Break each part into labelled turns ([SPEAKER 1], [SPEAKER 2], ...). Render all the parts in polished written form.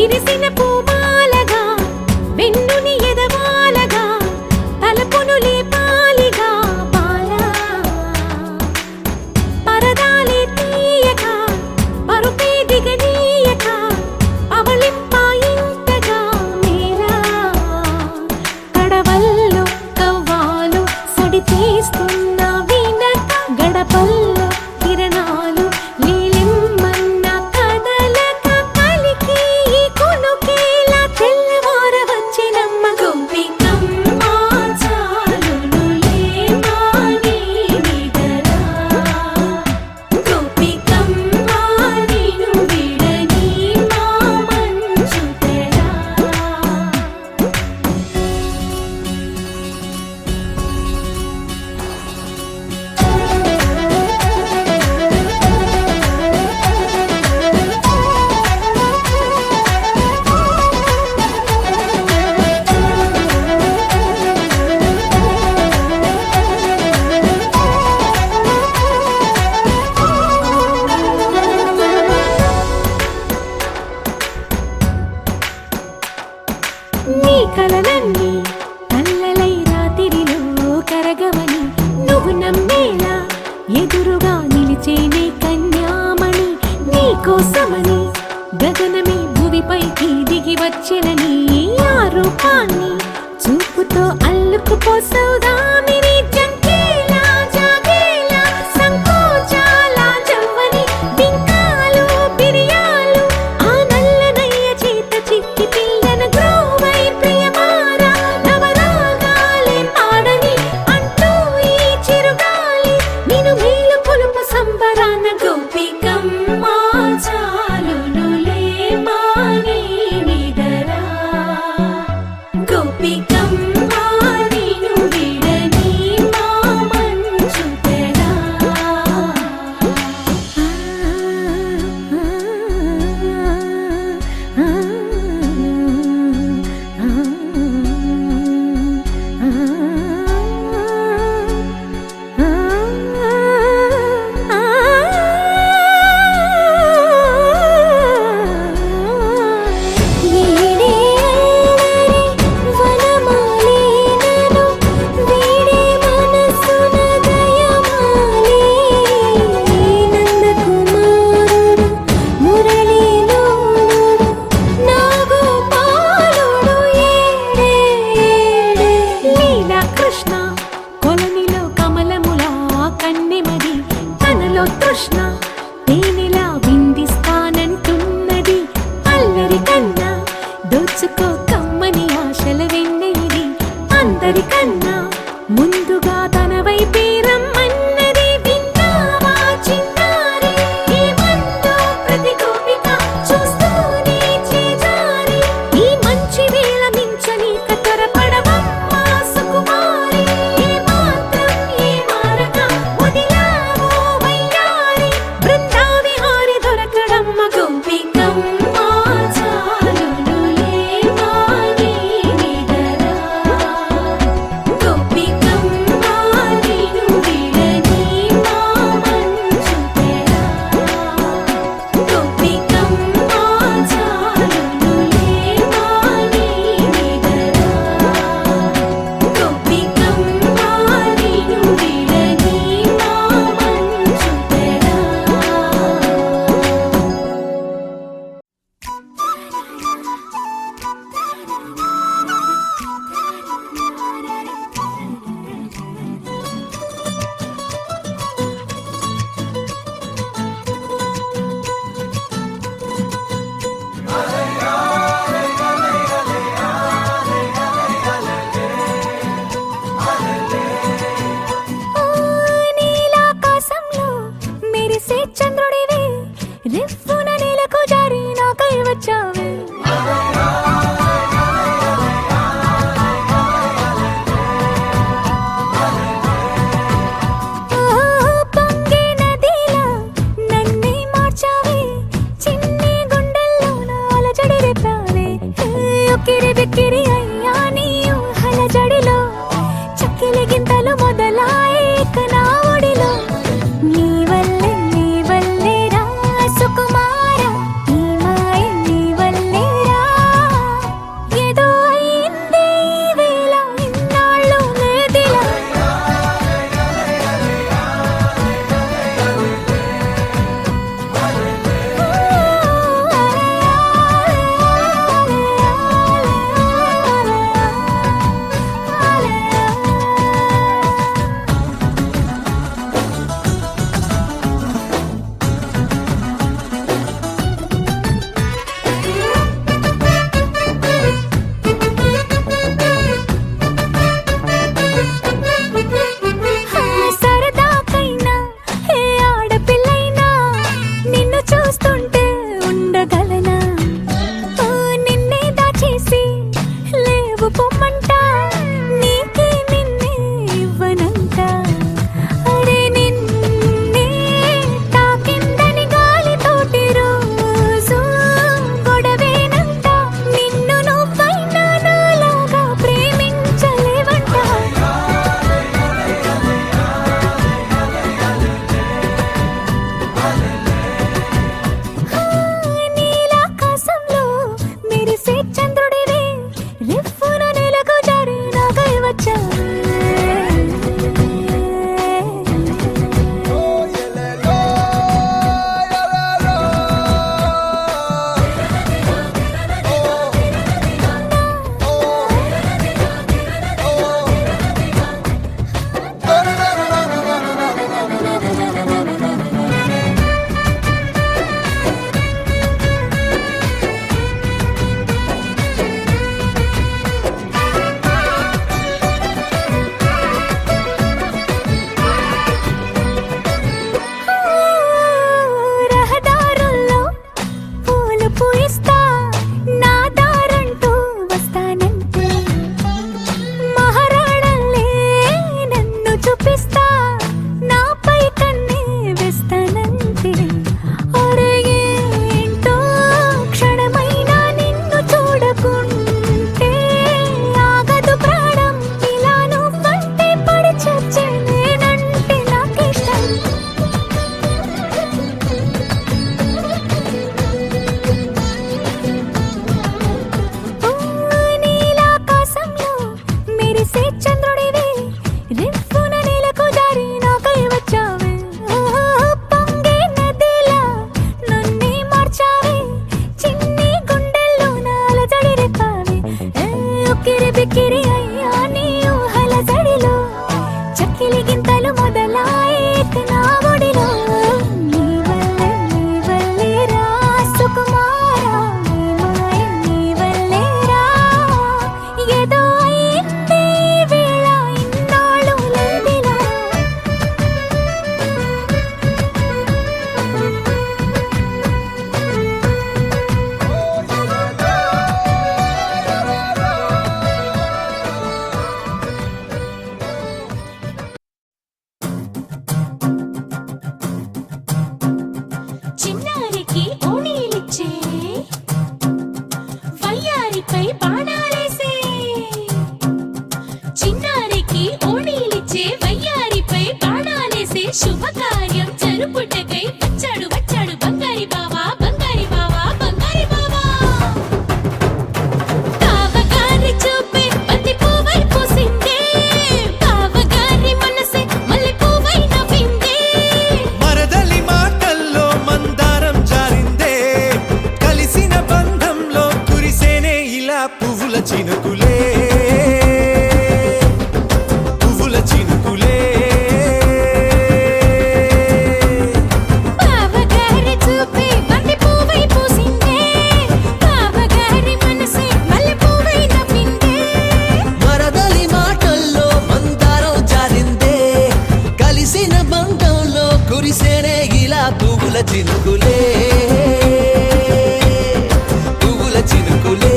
[SPEAKER 1] విరిసిన పూమాలగా వెన్నుని ఎదవాలగా తలపును లేపాలిగా బాలా పరదాలే తీయక పరుపే దిగనీయక అవలింపాయింతగా మేరా కడవల్లో కవ్వాలు సడి తీస్తున్న వీణక గడపల్లో కిరణాలు లీలిమ్మన్న కదలక కలికి కొనుకేలా తెల్లవార వచ్చినమ్మ గోపికమ్మ చాలునులే మాని నిదరా గోపికమ్మ నిను విడని మా మంచు తెరా నీ కలలన్నీ కల్లలై రాత్రిలో కరగవని నువ్వు నమ్మేలా ఎదురుగా నిలిచేనే కన్యామణి నీ కోసమని గగనమే భువిపైకి దిగి వచ్చెనని ఆ రూపాన్ని చూపుతో అల్లుకుపోసౌదామిని జంకేలా జాగేలా సంకోచాల జవ్వని బింకాలు బిరియాలు ఆ నల్లనయ్య చేత చిక్కి పిల్లన గ్రోవై ప్రియమారా నవరాగాలే పాడని అంటూ ఈ చిరుగాలి నిన్ను మేలు కొలుపు సంబరాన గోపికమ్మ చాలునులే మాని నిదరా గోపికమ్మ నిను విడని మా మంచు తెరా కృష్ణ కొలనిలో కమలములా కన్నెమది తనలో తృష్ణ తేనెలా విందిస్తానంటున్నది అల్లరి కన్నా దోచుకో కమ్మని ఆశల వెన్నెయిది అందరికన్నా ముందుగా తన వైపే రమ్మన్నది విన్నావా చిన్నారి ఏమందో ప్రతి గోపిక చూస్తూనే చేజారి ఈ మంచి వేళ మించని కతరపడవమ్మ సుకుమారి ఏ మాత్రం ఏ మారక వదిలావో వయ్యారి బృందావిహారి దొరకడమ్మ గోపికమ్మ చాలునులే మాని నిదరా గోపికమ్మ నిను విడని మా మంచు తెరా గోపికమ్మ చాలునులే మాని నిదరా గోపికమ్మ నిను విడని మా మంచు తెరా నీలాకాశంలో మెరిసే చంద్రుడివే రివ్వున నేలకు జారి నాకై వచ్చావే పొంగే నదిలా నన్నే మార్చావే చిన్ని గుండెల్లో నాలజడి రేపావే ఉక్కిరి బిక్కిరి అయ్యా నీ ఊహల జడిలో చక్కిలి గింతలు మొదలాయేక నా ఒడిలో నీ వల్లే రా సుకుమారి చూస్తుంటే ఉండగలనా ఓ నిన్నే దాచేసి లేవు పొమ్మంట నీకే నిన్నే ఇవ్వనంట అరే నిన్నే తాకిందని గాలితోటి రోజు గొడవేనంట నిన్ను నువ్వైనా నాలాగా ప్రేమించలేవంట నీలాకాశంలో మెరిసే చంద్రుడివే రిఫ్ఫున నెలకు జారి నాకై వచ్చావే రహదారుల్లో పూలు పూయిస్తా నా దారంటూ వస్తానంటే మహారాణల్లే నన్ను చూపిస్తా నాపై కన్నే వేస్తానంటే అరే ఏంటో క్షణమైనా నిన్ను చూడకుంటే ఆగదు ప్రాణం ఇలా నువ్వంటే పడి చచ్చే నేనంటే నాకిష్టం నీలాకాశంలో మెరిసే చంద్రుడివే రిఫ్ఫున నెలకు జారి నాకై వచ్చావే పొంగే నదిలా నన్నే మార్చావే చిన్ని గుండెల్లో నాలజడి రేపావే ఉక్కిరి బిక్కిరి అయ్యా నీ ఊహల జడిలో చక్కిలి గింతలు మొదలాయేక నా ఒడిలో నీ వల్లే రా సుకుమారా నీ మాయ నీ వల్లే రా ఏదో అయింది ఈ వేళ ఇన్నాళ్ళు లేదిలా చిన్నారికి ఓణీలిచ్చే వయ్యారిపై బాణాలేసే చిన్నారికి ఓణీలిచ్చే వయ్యారిపై బాణాలేసే శుభకార్యం జరుపుటకై వచ్చాడు వచ్చాడు బంగారి బావా బంగారి బావా బంగారి బావా బావగారి చూపే బంతి పువ్వై పూసిందే బావగారి మనసే మల్లె పువ్వై నవ్విందే
[SPEAKER 2] మరదలి మాటల్లో మందారం జారిందే కలిసిన బంధంలో కురిసేనే ఇలా పువ్వుల చినుకులే పువ్వుల చినుకులే
[SPEAKER 1] బావగారి చూపే బంతి పువ్వై పూసిందే బావగారి మనసే మల్లె పువ్వై నవ్విందే
[SPEAKER 3] మరదలి మాటల్లో మందారం జారిందే కలిసిన బంధంలో కురిసేనే ఇలా పువ్వుల చినుకులే పువ్వుల చినుకులే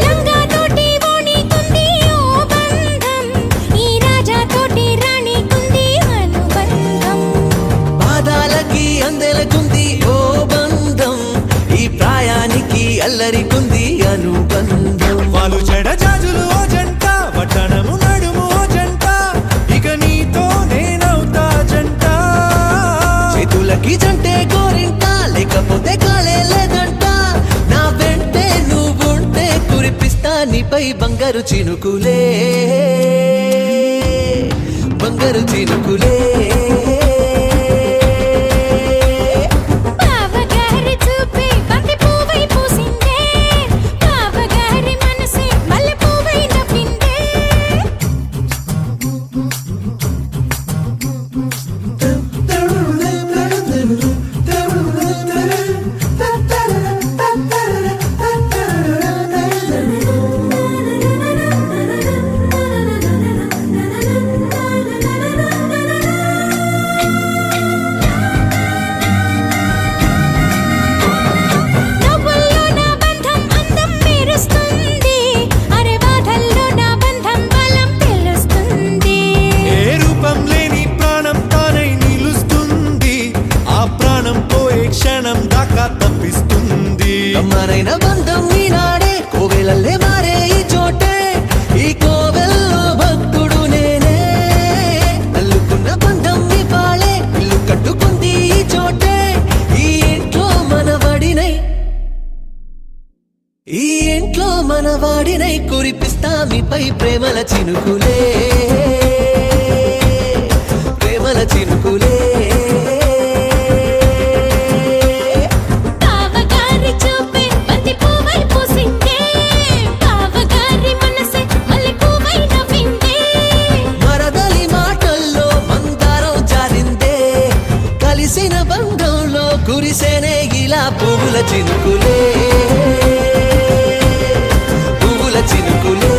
[SPEAKER 1] లంగా తోటి ఓణి కుంది ఓ బంధం ఈ రాజా తోటి రాణి కుంది అనుబంధం
[SPEAKER 3] పాదాలకి అందెలకుంది ఓ బంధం ఈ ప్రాయానికి అల్లరికుంది అనుబంధం
[SPEAKER 2] వాళ్ళు చెడ జాజులు ఓ జంట వడ్డనము నడుము ఓ జంట ఇక నీతో నేనవుతా జంట
[SPEAKER 3] చేతులకి జంటే గోరింట లేకపోతే కాలే లేదంట నా వెంటే నువ్వుంటే కురిపిస్తా నీపై బంగారు చినుకులే బంగారు చినుకులే
[SPEAKER 1] బావగారి చూపే బంతి పువ్వై పూసిందే
[SPEAKER 3] బంధం ఈనాడే కోవెలల్లే మారే ఈ చోటే ఈ కోవెల్లో భక్తుడు నేనే నల్లుకున్న బంధం ఇవాళే ఇల్లు కట్టుకుంది ఈ చోటే ఈ ఇంట్లో మనవడినై ఈ ఇంట్లో మనవాడినై కురిపిస్తా మీపై ప్రేమల చినుకులే ప్రేమల చినుకులే
[SPEAKER 1] బావగారి చూపే బంతి పువ్వై పూసిందే బావగారి మనసే మల్లె పువ్వై నవ్విందే
[SPEAKER 3] మరదలి మాటల్లో మందారం జారిందే కలిసిన బంధంలో కురిసేనే ఇలా పువ్వుల చినుకులే పువ్వుల చినుకులే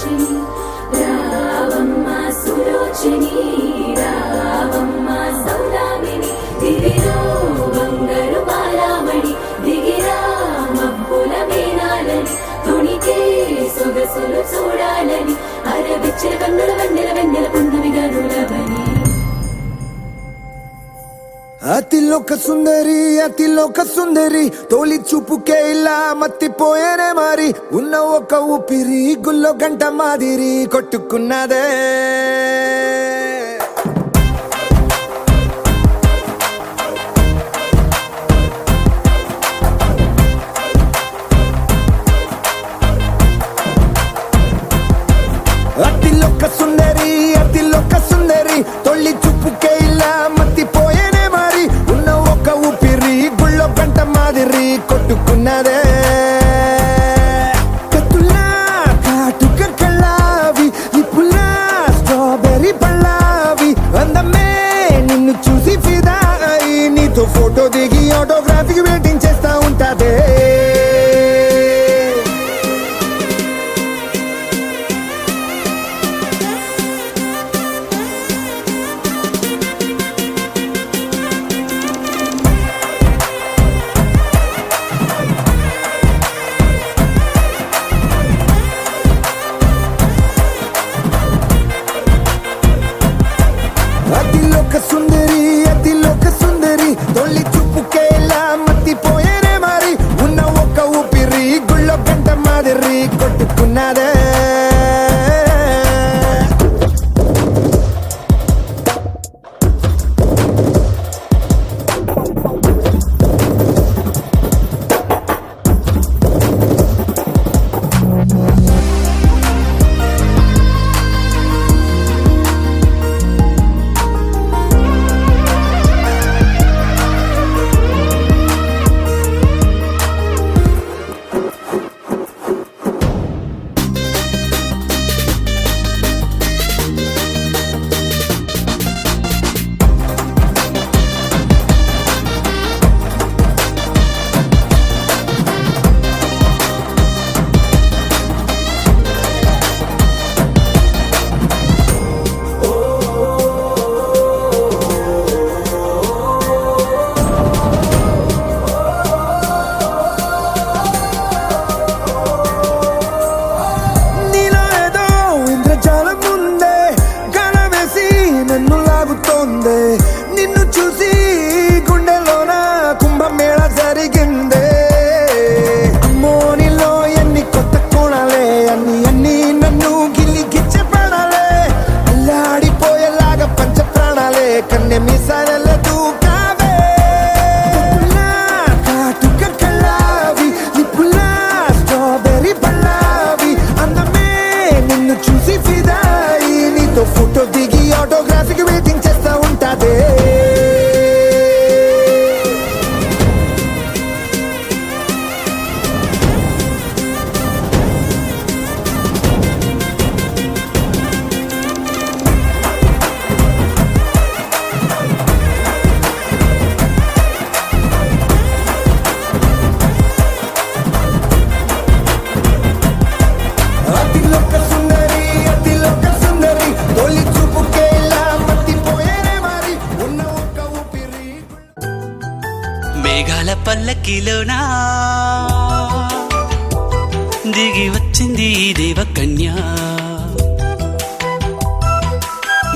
[SPEAKER 4] సులోచని రావమ్మ సులోచని రావమ్మ సౌదామిని దివిలో బంగారు బాలామణి దిగిరా మబ్బుల మేనాలని తొణికే సొగసులు చూడాలని అరవిచ్చిన కన్నుల వెన్నెల వెన్నెల పున్నమిగా నులవని
[SPEAKER 2] అతిలోక సుందరి తోలి చూపుకే ఇలా మత్తిపోయేనే మారి ఉన్న ఒక ఊపిరి గుల్లో గంట మాదిరి కొట్టుకున్నదే అతిలోక సుందరి తొలి చూపుకే ఇలా మత్తిపోయేనే మారి ఉన్న ఒక ఊపిరి గుళ్ళో గంట మాదిరి కొట్టుకున్నదే కత్తులా కాటుక కళ్ళావి నిప్పులా స్ట్రాబెర్రీ పళ్ళావి అందమే నిన్ను చూసి ఫిదా అయి నీతో ఫోటో దిగి ఆటోగ్రాఫీకి వెయిటింగ్ చేస్తా ఉంటాదే అతిలోక సుందరి తొలి చూపుకేలా మత్తిపోయేనే మారి ఉన్న ఒక ఊపిరి గుళ్ళో గంట మాదిరి కొట్టుకున్నదే నిన్ను చూసి గుండెలోన కుంభమేళ జరిగిందే అమ్మో నీలో ఎన్ని కొత్త కోణాలే అన్ని నన్ను గిల్లిగిచ్చే ప్రాణాలే అల్లాడిపోయేలాగా పంచ ప్రాణాలే కన్నె మీసాల దూకావే కాటుక కళ్ళావి నిప్పులా స్ట్రాబెర్రీ పళ్ళావి అందమే నిన్ను చూసి ఫిదాయి నీతో ఫోటో దిగి ఆటోగ్రాఫీకి వెయిటింగ్ చేస్తా ఉంటాదే అతిలోక సుందరి తొలి చూపుకేలా మత్తిపోయేనే మారి ఉన్న ఒక ఊపిరి
[SPEAKER 5] మేఘాల పల్లకిలోనా దిగి వచ్చింది ఈ దేవకన్య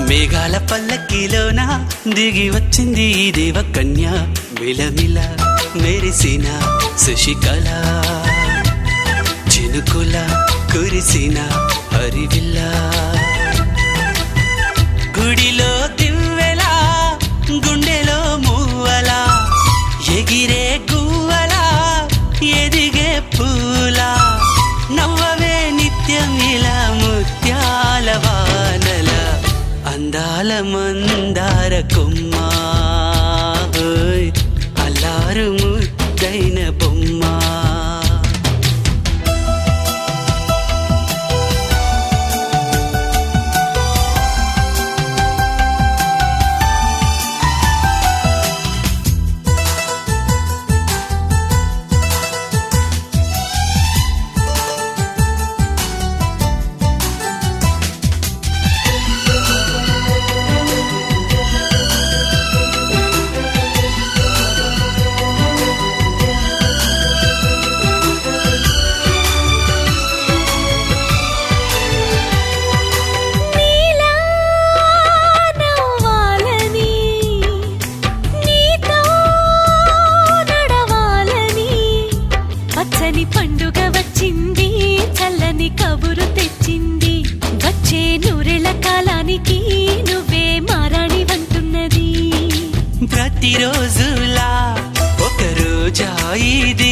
[SPEAKER 5] మేఘాల పల్లకిలోనా దిగి వచ్చింది ఈ దేవకన్య మిలమిల మెరిసిన శశికళ చినుకుల కురిసిన హరివిల్ల గుడిలో దివ్వెలా గుండెలో మూవలా ఎగిరే గువ్వలా ఎదిగే పూలా నవ్వవే నిత్యం ఇలా ముత్యాల వానల అందాల మందార కొమ్మ అల్లారు ముద్దైన బొమ్మ రోజులా ఒక రోజా ఇది